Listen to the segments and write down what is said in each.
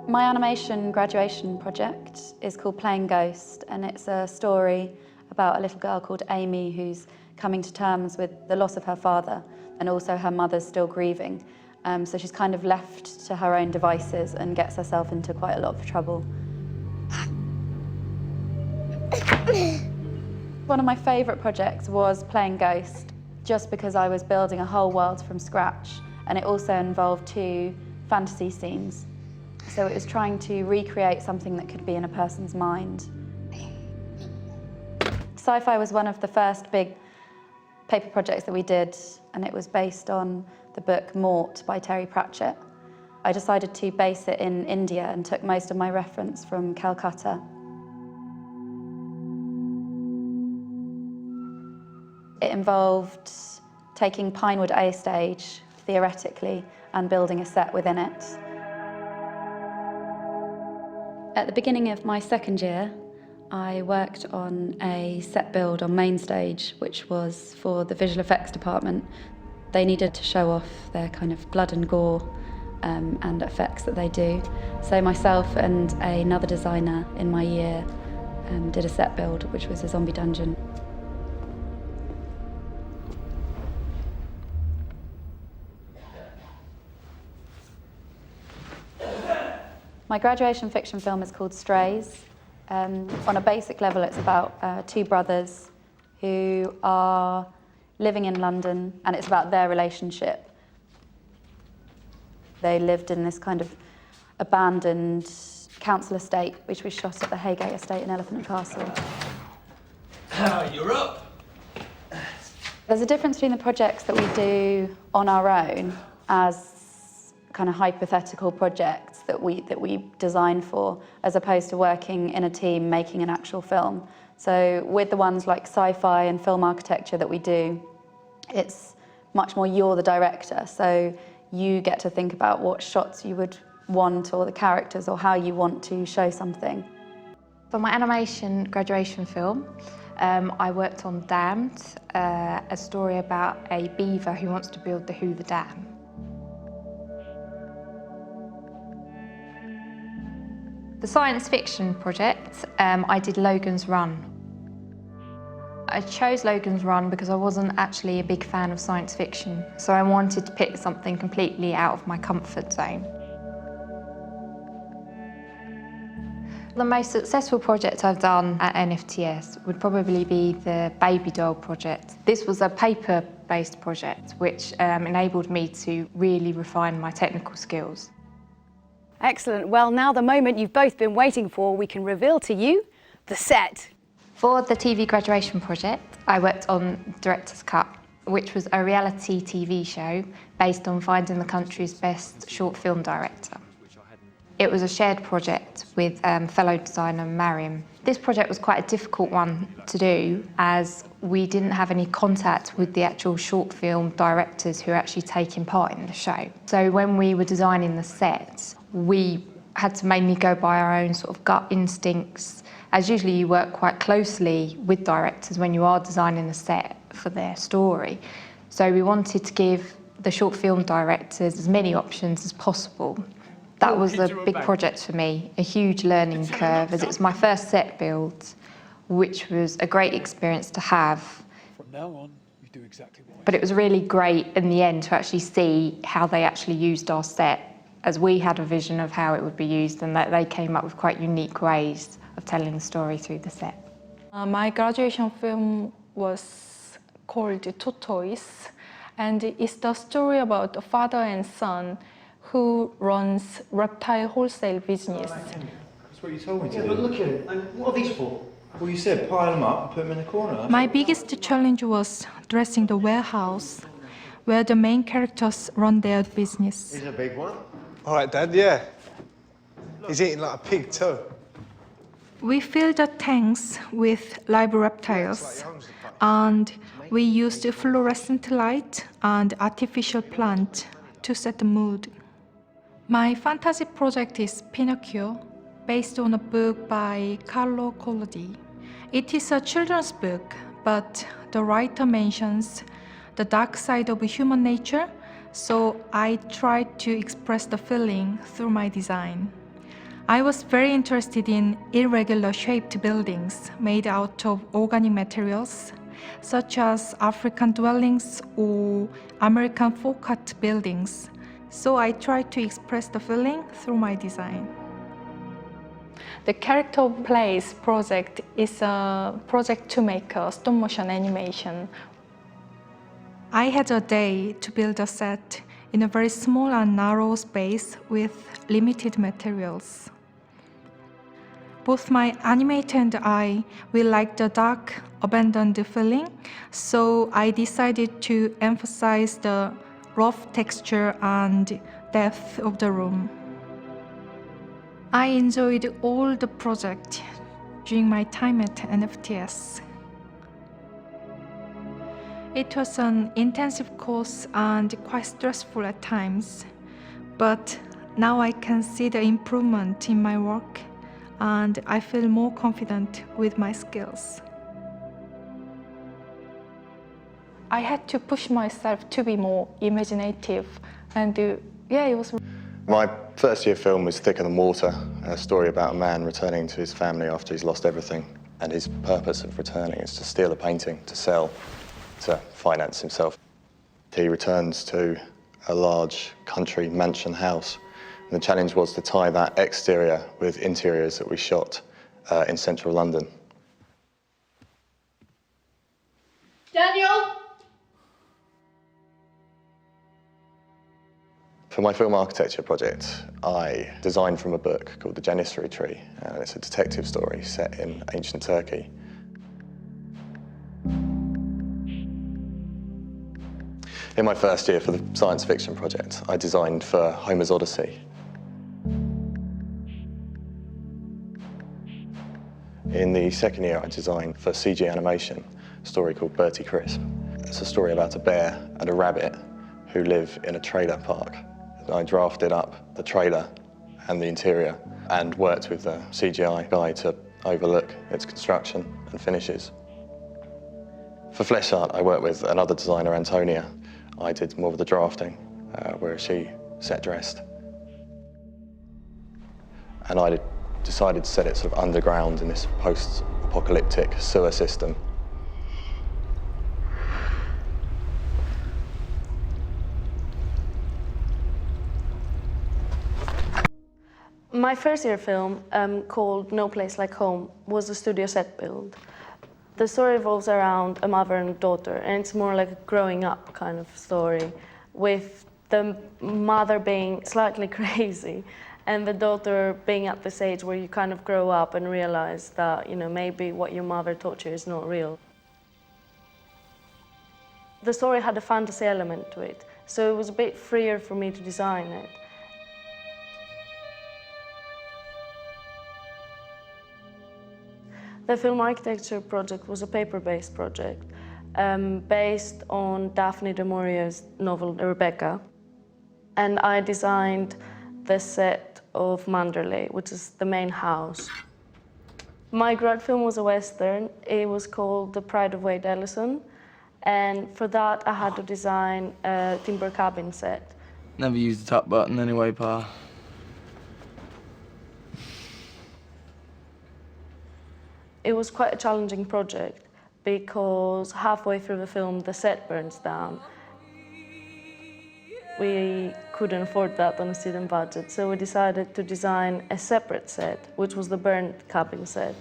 My animation graduation project is called Playing Ghost, and it's a story about a little girl called Amy who's coming to terms with the loss of her father, and also her mother's still grieving. So she's kind of left to her own devices and gets herself into quite a lot of trouble. One of my favourite projects was Playing Ghost, just because I was building a whole world from scratch, and it also involved 2 fantasy scenes. So it was trying to recreate something that could be in a person's mind. Sci-fi was one of the first big paper projects that we did, and it was based on the book Mort by Terry Pratchett. I decided to base it in India and took most of my reference from Calcutta. It involved taking Pinewood A stage, theoretically, and building a set within it. At the beginning of my second year, I worked on a set build on main stage, which was for the visual effects department. They needed to show off their kind of blood and gore and effects that they do. So myself and another designer in my year did a set build, which was a zombie dungeon. My graduation fiction film is called Strays. On a basic level, it's about 2 brothers who are living in London, and it's about their relationship. They lived in this kind of abandoned council estate, which we shot at the Haygate estate in Elephant and Castle. You're up! There's a difference between the projects that we do on our own as kind of hypothetical projects that we design for, as opposed to working in a team making an actual film. So with the ones like sci-fi and film architecture that we do, it's much more you're the director, so you get to think about what shots you would want, or the characters, or how you want to show something. For my animation graduation film, I worked on Damned, a story about a beaver who wants to build the Hoover Dam. The science fiction project, I did Logan's Run. I chose Logan's Run because I wasn't actually a big fan of science fiction, so I wanted to pick something completely out of my comfort zone. The most successful project I've done at NFTS would probably be the Baby Doll project. This was a paper-based project which enabled me to really refine my technical skills. Excellent. Well, now the moment you've both been waiting for, we can reveal to you the set. For the TV graduation project, I worked on Director's Cut, which was a reality TV show based on finding the country's best short film director. It was a shared project with fellow designer Mariam. This project was quite a difficult one to do, as we didn't have any contact with the actual short film directors who are actually taking part in the show. So when we were designing the set, we had to mainly go by our own sort of gut instincts, as usually you work quite closely with directors when you are designing a set for their story. So we wanted to give the short film directors as many options as possible. That was a big project for me, a huge learning curve, as it was my first set build, which was a great experience to have. From now on, you do exactly what. But it was really great in the end to actually see how they actually used our set, as we had a vision of how it would be used, and that they came up with quite unique ways of telling the story through the set. My graduation film was called Tortoise, and it's the story about a father and son who runs reptile wholesale business. That's what you told me to. Yeah, but look at it. And what are these for? Well, you said pile them up and put them in the corner. My biggest challenge was dressing the warehouse where the main characters run their business. Here's a big one. All right, Dad, yeah. He's eating like a pig too. We filled the tanks with live reptiles, and we used fluorescent light and artificial plant to set the mood. My fantasy project is Pinocchio, based on a book by Carlo Collodi. It is a children's book, but the writer mentions the dark side of human nature, so I tried to express the feeling through my design. I was very interested in irregular shaped buildings made out of organic materials, such as African dwellings or American folk-art buildings. So I tried to express the feeling through my design. The Character of Place project is a project to make a stop-motion animation. I had a day to build a set in a very small and narrow space with limited materials. Both my animator and I, we liked the dark, abandoned feeling, so I decided to emphasize the rough texture and depth of the room. I enjoyed all the project during my time at NFTS. It was an intensive course and quite stressful at times, but now I can see the improvement in my work and I feel more confident with my skills. I had to push myself to be more imaginative and it was... My first year film was Thicker Than Water, a story about a man returning to his family after he's lost everything. And his purpose of returning is to steal a painting, to sell, to finance himself. He returns to a large country mansion house. And the challenge was to tie that exterior with interiors that we shot in central London. Daniel! For my film architecture project, I designed from a book called The Janissary Tree, and it's a detective story set in ancient Turkey. In my first year for the science fiction project, I designed for Homer's Odyssey. In the second year, I designed for CG animation, a story called Bertie Crisp. It's a story about a bear and a rabbit who live in a trailer park. I drafted up the trailer and the interior and worked with the CGI guy to overlook its construction and finishes. For flesh art, I worked with another designer, Antonia. I did more of the drafting, whereas she set dressed. And I decided to set it sort of underground in this post-apocalyptic sewer system. My first year film, called No Place Like Home, was a studio set build. The story revolves around a mother and daughter, and it's more like a growing up kind of story, with the mother being slightly crazy and the daughter being at this age where you kind of grow up and realize that, you know, maybe what your mother taught you is not real. The story had a fantasy element to it, so it was a bit freer for me to design it. The film architecture project was a paper-based project based on Daphne du Maurier's novel Rebecca. And I designed the set of Manderley, which is the main house. My grad film was a Western. It was called The Pride of Wade Ellison. And for that, I had to design a timber cabin set. Never used the top button anyway, Pa. It was quite a challenging project because halfway through the film, the set burns down. We couldn't afford that on a student budget, so we decided to design a separate set, which was the burnt cabin set.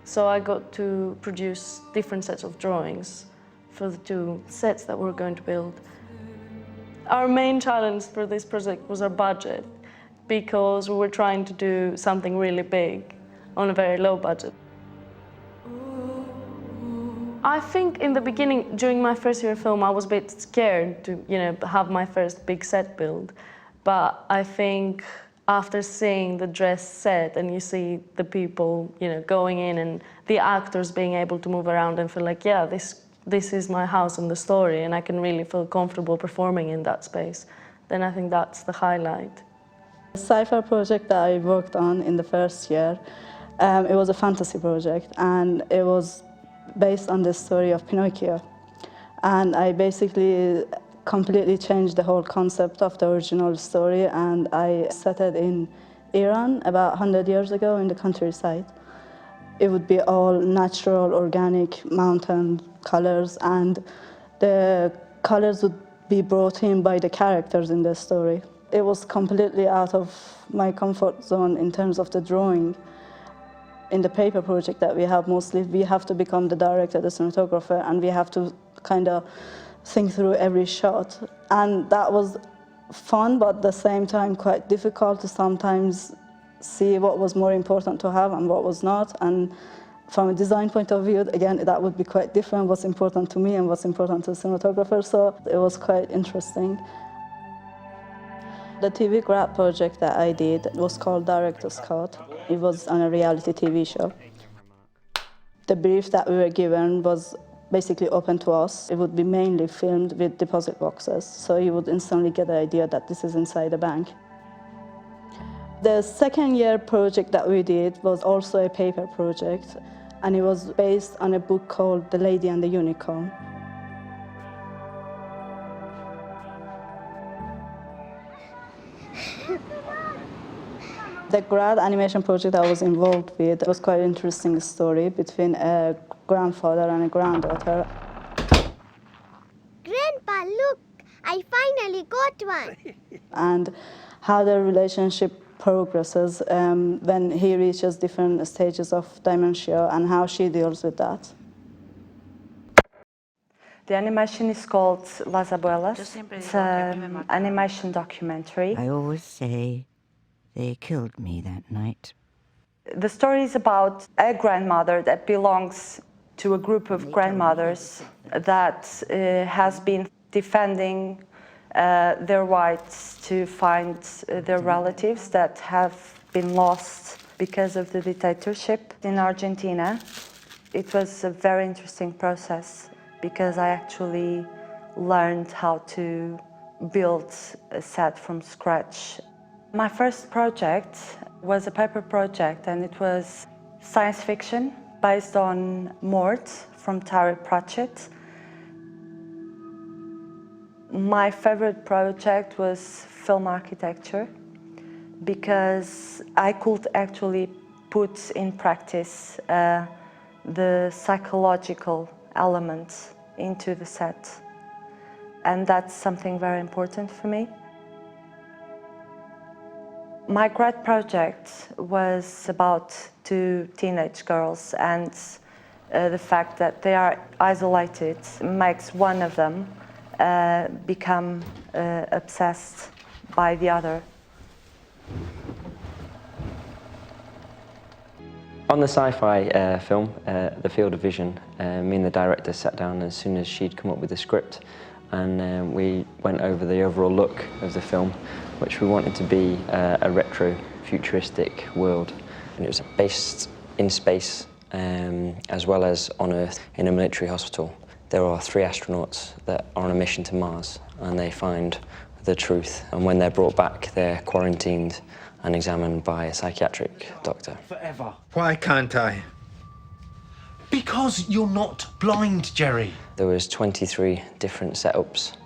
So I got to produce different sets of drawings for the two sets that we were going to build. Our main challenge for this project was our budget, because we were trying to do something really big on a very low budget. I think in the beginning, during my first year of film, I was a bit scared to, have my first big set build. But I think after seeing the dress set and you see the people, going in and the actors being able to move around and feel like, yeah, this is my house and the story, and I can really feel comfortable performing in that space, then I think that's the highlight. The sci-fi project that I worked on in the first year, it was a fantasy project, and it was based on the story of Pinocchio. And I basically completely changed the whole concept of the original story, and I set it in Iran about 100 years ago in the countryside. It would be all natural, organic mountain colors, and the colors would be brought in by the characters in the story. It was completely out of my comfort zone in terms of the drawing. In the paper project that we have mostly, we have to become the director, the cinematographer, and we have to kind of think through every shot. And that was fun, but at the same time quite difficult to sometimes see what was more important to have and what was not. And from a design point of view, again, that would be quite different, what's important to me and what's important to the cinematographer, so it was quite interesting. The TV grad project that I did was called Director's Cut. It was on a reality TV show. The brief that we were given was basically open to us. It would be mainly filmed with deposit boxes, so you would instantly get the idea that this is inside a bank. The second year project that we did was also a paper project, and it was based on a book called The Lady and the Unicorn. The grad animation project I was involved with was quite an interesting story between a grandfather and a granddaughter. Grandpa, look, I finally got one. And how their relationship progresses when he reaches different stages of dementia and how she deals with that. The animation is called Las Abuelas. It's an animation documentary. I always say they killed me that night. The story is about a grandmother that belongs to a group of grandmothers that has been defending their rights to find their relatives that have been lost because of the dictatorship in Argentina. It was a very interesting process because I actually learned how to build a set from scratch. My first project was a paper project, and it was science fiction based on Mort from Terry Pratchett. My favorite project was film architecture because I could actually put in practice the psychological elements into the set, and that's something very important for me. My grad project was about two teenage girls, and the fact that they are isolated makes one of them become obsessed by the other. On the sci-fi film, The Field of Vision, me and the director sat down as soon as she'd come up with the script, and we went over the overall look of the film, which we wanted to be a retro, futuristic world. And it was based in space, as well as on Earth, in a military hospital. There are 3 astronauts that are on a mission to Mars, and they find the truth. And when they're brought back, they're quarantined and examined by a psychiatric doctor. Forever. Why can't I? Because you're not blind, Jerry. There was 23 different setups,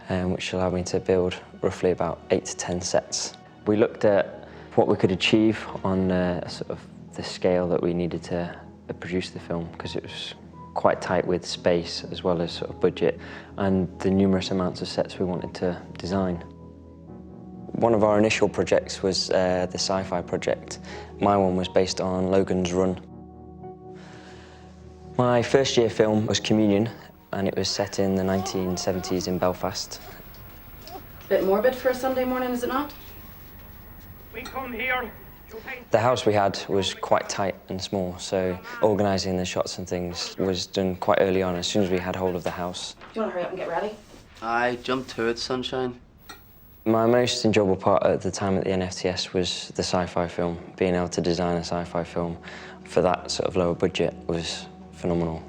which allowed me to build roughly about 8 to 10 sets. We looked at what we could achieve on sort of the scale that we needed to produce the film, because it was quite tight with space as well as sort of budget, and the numerous amounts of sets we wanted to design. One of our initial projects was the sci-fi project. My one was based on Logan's Run. My first year film was Communion, and it was set in the 1970s in Belfast. Bit morbid for a Sunday morning, is it not? We come here. The house we had was quite tight and small, so organising the shots and things was done quite early on, as soon as we had hold of the house. Do you want to hurry up and get ready? I jumped to it, sunshine. My most enjoyable part at the time at the NFTS was the sci-fi film. Being able to design a sci-fi film for that sort of lower budget was phenomenal.